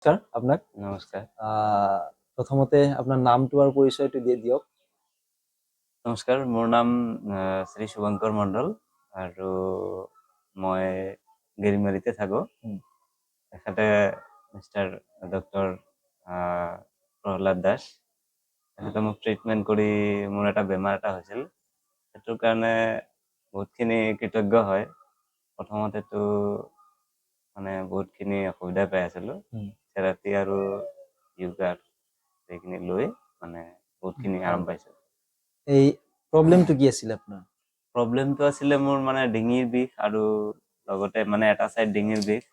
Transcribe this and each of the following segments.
নমস্কাৰ আপোনাক। নমস্কাৰ। প্ৰথমতে আপোনাৰ নামটো আৰু পৰিচয়টো দিয়ে দিয়ক। নমস্কাৰ, মোৰ নাম শ্ৰী শুভঙ্কৰ মণ্ডল আৰু মই গেৰিমাৰীতে থাকোঁ। তেখেতে মিষ্টাৰ ডক্টৰ প্ৰহ্লাদ দাস। তেখেতে মোক ট্ৰিটমেণ্ট কৰি মোৰ এটা বেমাৰ এটা হৈছিল, সেইটোৰ কাৰণে বহুতখিনি কৃতজ্ঞ হয়। প্ৰথমতেতো মানে বহুতখিনি অসুবিধা পাই আছিলোঁ। থেৰাপি আৰু য়োগাৰ সেইখিনি লৈ মানে বহুতখিনি আৰাম পাইছোঁ। এই প্ৰব্লেমটো কি আছিল আপোনাৰ? প্ৰব্লেমটো আছিলে মোৰ মানে ডিঙিৰ বিষ আৰু লগতে মানে এটা চাইড ডিঙিৰ বিষ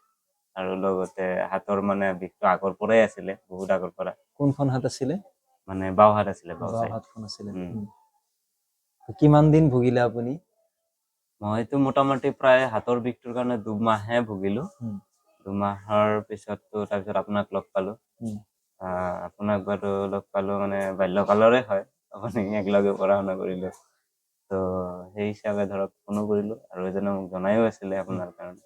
আৰু লগতে হাতৰ মানে বিষটো আগৰ পৰাই আছিলে, বহুত আগৰ পৰা। কোনখন হাত আছিলে? মানে বাওঁ হাত আছিলে, বাওঁ বাওঁ চাইড। হাতখন আছিলে। কিমান দিন ভুগিলে আপুনি? মইতো মোটামুটি প্ৰায় হাতৰ বিষটোৰ কাৰণে 2 মাহে ভুগিলোঁ। 2 মাহৰ পিছততো তাৰপিছত আপোনাক লগ পালোঁ। আপোনাক বাৰু লগ পালোঁ মানে বাল্যকালৰে হয়, আপুনি একেলগে পঢ়া শুনা কৰিলোঁ। তো সেই হিচাপে ধৰক ফোনো কৰিলোঁ আৰু এজনে মোক জনায়ো আছিলে আপোনাৰ কাৰণে।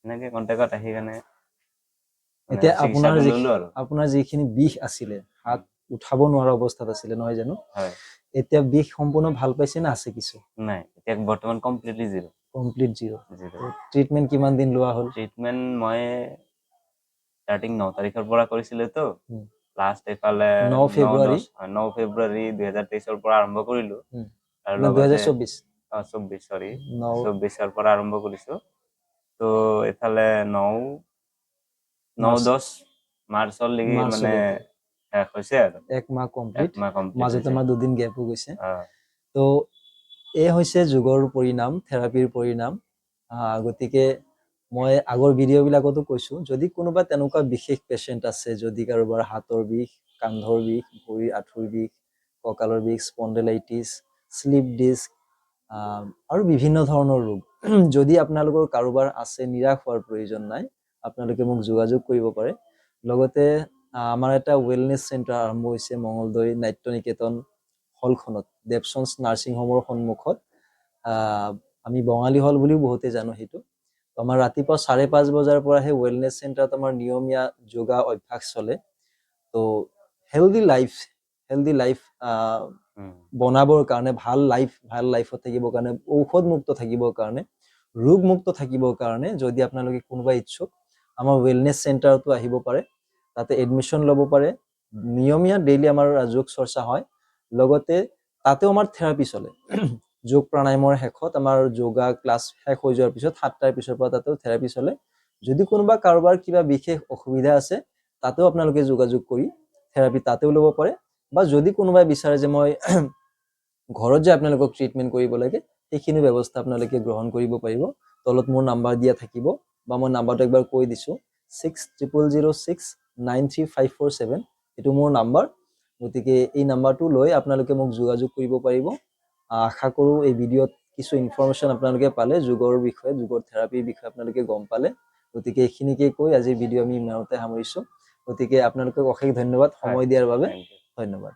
এনেকৈ কণ্টেক্টত আহি কেনে এতিয়া চিকিৎসাটো ল'লোঁ আৰু। আপোনাৰ যিখিনি বিষ আছিলে, হাত উঠাব নোৱাৰা অৱস্থাত আছিলে নহয় জানো? হয়। এতিয়া বিষ সম্পূৰ্ণ ভাল পাইছে না আছে কিছু? নাই, এতিয়া বৰ্তমান completely zero'. Complete zero'. Treatment কিমান দিন লোৱা হ'ল? ট্ৰিটমেণ্ট মই ষ্টাৰ্টিং 9 তাৰিখৰ পৰা কৰিছিলোঁ তো, লাষ্ট এইফালে 9 ফেব্ৰুৱাৰী 9 ফেব্ৰুৱাৰী 2023ৰ পৰা আৰম্ভ কৰিলোঁ। আৰু না লগতে 2024? 24ৰ পৰা আৰম্ভ কৰিছোঁ। তো এইফালে 9-10 মাৰ্চলৈকে মানে শেষ হৈছে আৰু। 1 মাহ কমপ্লিট। কমপ্লিট মাজতে হৈছে। আমাৰ 2 দিন গেপো গৈছে। তো এই হৈছে যোগৰ পৰিণাম, থেৰাপিৰ পৰিণাম। গতিকে মই আগৰ ভিডিঅ'বিলাকতো কৈছোঁ, যদি কোনোবা তেনেকুৱা বিশেষ পেচেণ্ট আছে, যদি কাৰোবাৰ হাতৰ বিষ, কান্ধৰ বিষ, ভৰিৰ আঁঠুৰ বিষ, কঁকালৰ বিষ, স্পণ্ডেলাইটিছ, স্লিপ ডিস্ক আৰু বিভিন্ন ধৰণৰ ৰোগ, যদি আপোনালোকৰ কাৰোবাৰ আছে, নিৰাশ হোৱাৰ প্ৰয়োজন নাই, আপোনালোকে মোক যোগাযোগ কৰিব পাৰে। লগতে আমাৰ এটা ৱেলনেছ চেণ্টাৰ আৰম্ভ হৈছে মঙলদৈ নাট্য নিকেতন হলখনত, দেৱচন্স নাৰ্ছিং হোমৰ সন্মুখত। আমি বঙালী হল বুলিও বহুতে জানো সেইটো। আমাৰ ৰাতিপুৱা 5:30 বজাৰ পৰা সেই ৱেলনেছ চেণ্টাৰত আমাৰ নিয়মীয়া যোগা অভ্যাস চলে। তো হেল্ডি লাইফ বনাবৰ কাৰণে, ভাল লাইফত থাকিবৰ কাৰণে, ঔষধমুক্ত থাকিবৰ কাৰণে, ৰোগমুক্ত থাকিবৰ কাৰণে যদি আপোনালোকে কোনোবা ইচ্ছুক, আমাৰ ৱেলনেছ চেণ্টাৰতো আহিব পাৰে। তাতে এডমিশ্যন ল'ব পাৰে। নিয়মীয়া ডেইলি আমাৰ যোগ চৰ্চা হয়। লগতে তাতেও আমাৰ থেৰাপি চলে। যোগ প্ৰাণায়ামৰ শেষত আমাৰ যোগা ক্লাছ শেষ হৈ যোৱাৰ পিছত 7টাৰ পিছৰ পৰা তাতেও থেৰাপি চলে। যদি কোনোবা কাৰোবাৰ কিবা বিশেষ অসুবিধা আছে, তাতেও আপোনালোকে যোগাযোগ কৰি থেৰাপি তাতেও ল'ব পাৰে। বা যদি কোনোবাই বিচাৰে যে মই ঘৰত যে আপোনালোকক ট্ৰিটমেণ্ট কৰিব লাগে, সেইখিনি ব্যৱস্থা আপোনালোকে গ্ৰহণ কৰিব পাৰিব। তলত মোৰ নাম্বাৰ দিয়া থাকিব, বা মই নাম্বাৰটো একবাৰ কৈ দিছোঁ, 6000693547। এইটো মোৰ নাম্বাৰ। গতিকে এই নাম্বাৰটো লৈ আপোনালোকে মোক যোগাযোগ কৰিব পাৰিব। আশা কৰোঁ এই ভিডিঅ'ত কিছু ইনফৰমেশ্যন আপোনালোকে পালে, যোগৰ বিষয়ে, যোগৰ থেৰাপিৰ বিষয়ে আপোনালোকে গম পালে। গতিকে এইখিনিকে কৈ আজিৰ ভিডিঅ' আমি ইমানতে সামৰিছোঁ। গতিকে আপোনালোকক অশেষ ধন্যবাদ সময় দিয়াৰ বাবে। ধন্যবাদ।